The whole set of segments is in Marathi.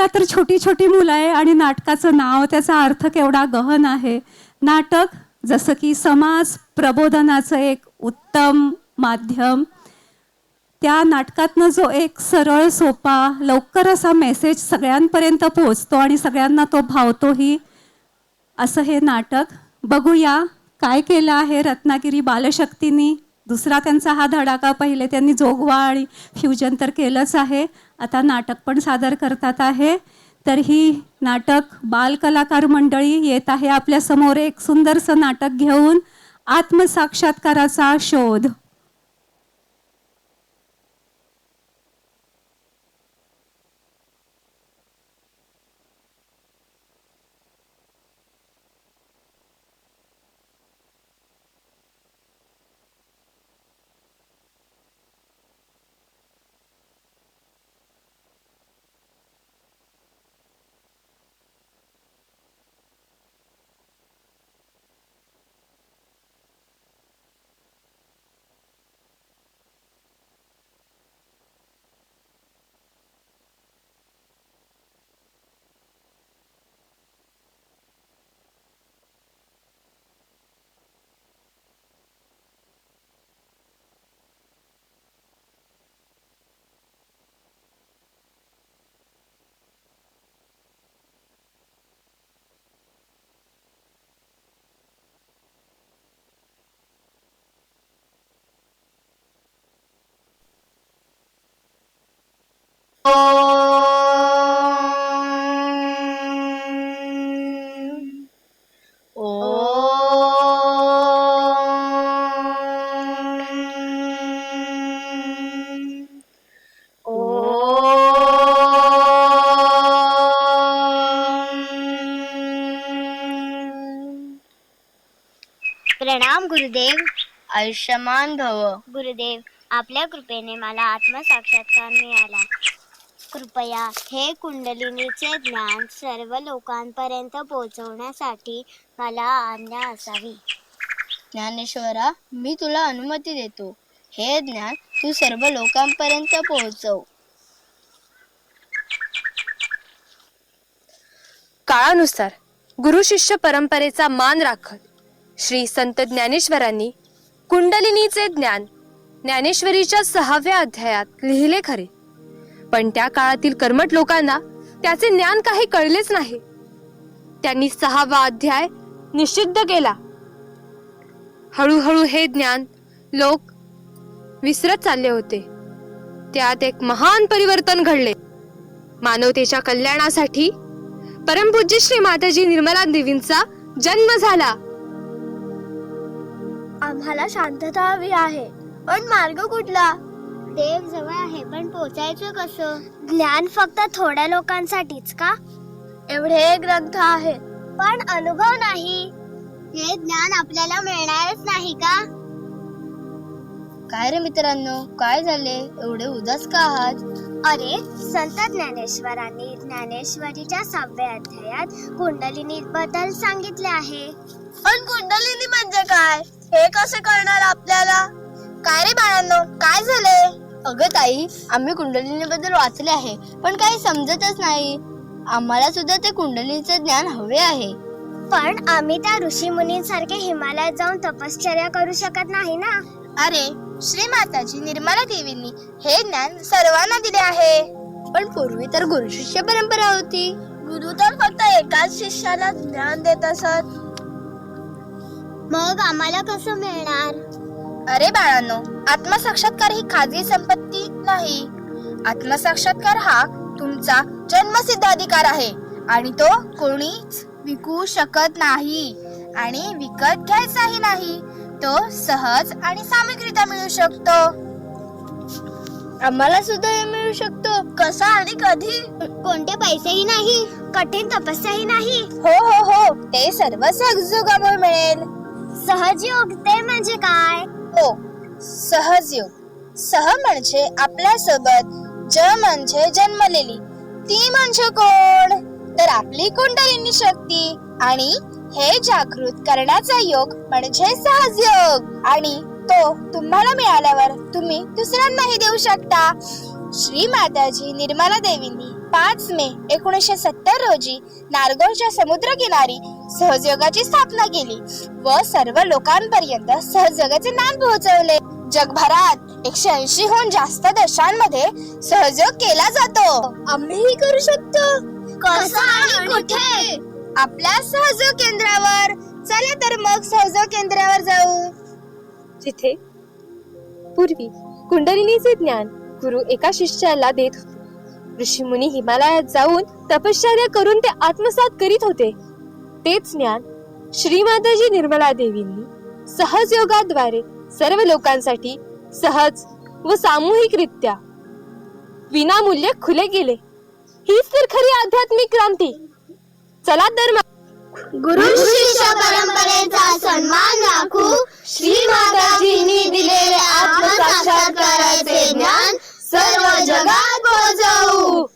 आपल्याला तर छोटी छोटी मुलं आहे आणि नाटकाचं नाव, त्याचा अर्थ केवढा गहन आहे. नाटक जसं की समाज प्रबोधनाचं एक उत्तम माध्यम. त्या नाटकातनं जो एक सरळ सोपा लवकर असा मेसेज सगळ्यांपर्यंत पोहोचतो आणि सगळ्यांना तो भावतोही, असं हे नाटक. बघूया काय केलं आहे रत्नागिरी बालशक्तीनी. दुसरा त्यांचा हा धडाका. पहिले त्यांनी जोगवा आणि फ्युजन तर केलंच आहे, आता नाटक पण सादर करतात आहे. तर ही नाटक बालकलाकार मंडळी येत आहे आपल्यासमोर एक सुंदरसं नाटक घेऊन, आत्मसाक्षात्काराचा शोध. प्रणाम गुरुदेव. आयुष्यमान भव. गुरुदेव, आपल्या कृपेने मला आत्मसाक्षात्कार मिळाला. कृपया हे कुंडलिनीचे ज्ञान सर्व लोकांपर्यंत पोहोचवण्यासाठी मला आज्ञा असावी. ज्ञानेश्वरा, मी तुला अनुमती देतो. हे ज्ञान तू सर्व लोकांपर्यंत पोहोचव. काळानुसार गुरु शिष्य परंपरेचा मान राखत श्री संत ज्ञानेश्वरांनी कुंडलिनीचे ज्ञान ज्ञानेश्वरीच्या 6व्या अध्यायात लिहिले खरे, पण त्या काळातील कर्मठ लोकांना त्याचे ज्ञान काही कळलेच नाही. त्यांनी 6वा अध्याय निषिद्ध केला. हळूहळू हे ज्ञान लोक विसरत चालले होते. त्यात एक महान परिवर्तन घडले. मानवतेच्या कल्याणासाठी परमपूज्य श्री माताजी निर्मला देवींचा जन्म झाला. आम्हाला शांतता हवी आहे, पण मार्ग कुठला? देव जवळ आहे, पण पोचायचं कसं? ज्ञान फक्त थोड्या लोकांसाठीच का? एवढे ग्रंथ आहेत, पण अनुभव नाही. हे ज्ञान आपल्याला मिळणारच नाही का? काय रे मित्रांनो, काय झाले? एवढे उदास का आहात? अरे, संत ज्ञानेश्वरांनी ज्ञानेश्वरीच्या 6व्या अध्यायात कुंडलिनी बद्दल सांगितले आहे. पण कुंडलिनी म्हणजे काय, हे कसे कळणार आपल्याला? काय रे बाळांनो, काय झाले? अगं ताई, आम्ही कुंडलिनी बद्दल वाचले आहे, पण काही समजतच नाही. आम्हाला सुद्धा ते कुंडलिनीचे ज्ञान हवे आहे. पण आम्ही त्या ऋषी मुनींसारखे हिमालयात जाऊन तपश्चर्या करू शकत नाही ना. अरे, श्री माताजी निर्मला देवींनी हे ज्ञान सर्वांना दिले आहे. पण पूर्वी तर गुरु शिष्य परंपरा होती. गुरु तर फक्त एकाच शिष्याला ज्ञान देत असत. मग आम्हाला कसं मिळणार? अरे बाळांनो, आत्मसाक्षात्कार ही खाजगी संपत्ती नाही. आत्मसाक्षात्कार हा तुमचा जन्मसिद्ध अधिकार आहे आणि तो कोणीच विकू शकत नाही आणि विकत घ्यायचाही नाही. तो सहज आणि सामूहिकरित्या मिळू शकतो. आम्हाला सुद्धा हे मिळू शकतो. कसा आणि कधी? कोणते पैसेही नाही, कठीण तपस्याही नाही. हो हो हो, ते सर्व सहजयोगामुळे मिळेल. सहजयोग ते म्हणजे काय? हो, सहजयोग. सह म्हणजे आपल्या सोबत, ज म्हणजे जन्मलेली, ती म्हणजे कोण? तर आपली कुंडलिनी शक्ती. आणि हे जागृत करण्याचा योग म्हणजे सहजयोग. आणि तो तुम्हाला मिळाल्यावर तुम्ही दुसऱ्यांनाही देऊ शकता. श्री माताजी निर्मला देवींनी 5 मे 1970 रोजी नारगोलच्या समुद्रकिनारी सहजयोगाची स्थापना केली व सर्व लोकांपर्यंत सहजयोगाचे ज्ञान पोहोचवले. जगभरात 180हून जास्त देशांमध्ये सहजयोग केला जातो. आम्हीही करू शकतो. कसं आणि कुठे? आपल्या सहजयोग केंद्रावर. चला तर मग सहजयोग केंद्रावर जाऊ. जिथे पूर्वी कुंडलिनीचे ज्ञान गुरु एका शिष्याला देत होते. ऋषीमुनी हिमालयात जाऊन तपश्चर्या करून ते आत्मसात करीत होते. तेच ज्ञान श्रीमाताजी निर्मला देवींनी सहजयोगाद्वारे सर्व लोकांसाठी सहज व सामूहिकरित्या विनामूल्य खुले केले. हीच तर खरी आध्यात्मिक क्रांती. चला तर गुरु शिष्य परंपरेचा सन्मान राखू. श्री माताजींनी दिलेले आत्मसाक्षात्काराचे ज्ञान सर्व जगात पोहोचवू.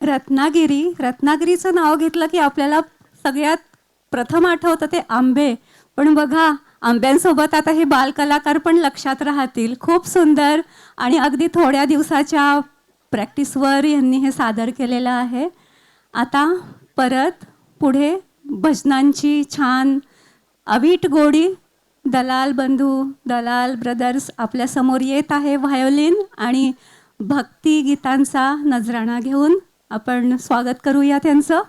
रत्नागिरीचं नाव घेतलं की आपल्याला सगळ्यात प्रथम आठवतं ते आंबे. पण बघा, आंब्यांसोबत आता हे बालकलाकार पण लक्षात राहतील. खूप सुंदर आणि अगदी थोड्या दिवसाच्या प्रॅक्टिसवर यांनी हे सादर केलेलं आहे. आता परत पुढे भजनांची छान अवीट गोडी दलाल बंधू, दलाल ब्रदर्स आपल्यासमोर येत आहे. व्हायोलिन आणि भक्ती गीतांचा नजराणा घेऊन आपण स्वागत करूया त्यांचं.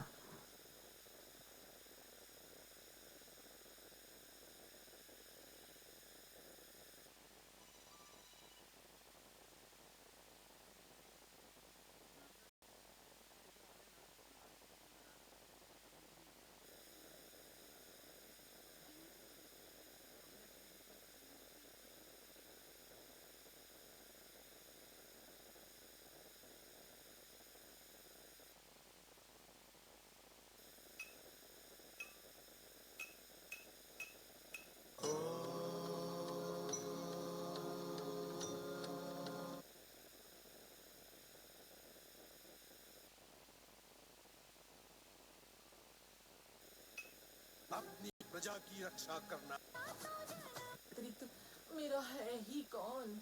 अपनी प्रजा की रक्षा करना अतिरिक्त मेरा है ही कौन?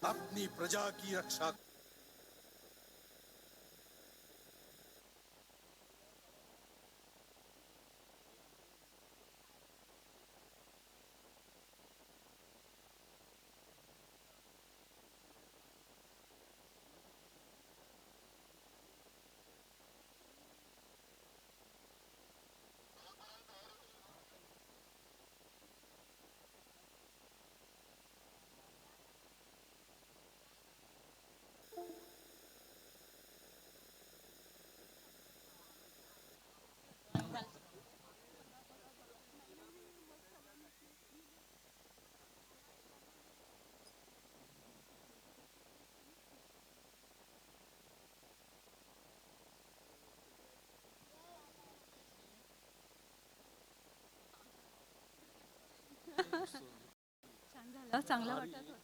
अपनी प्रजा की रक्षा चांगलं वाटत होतं.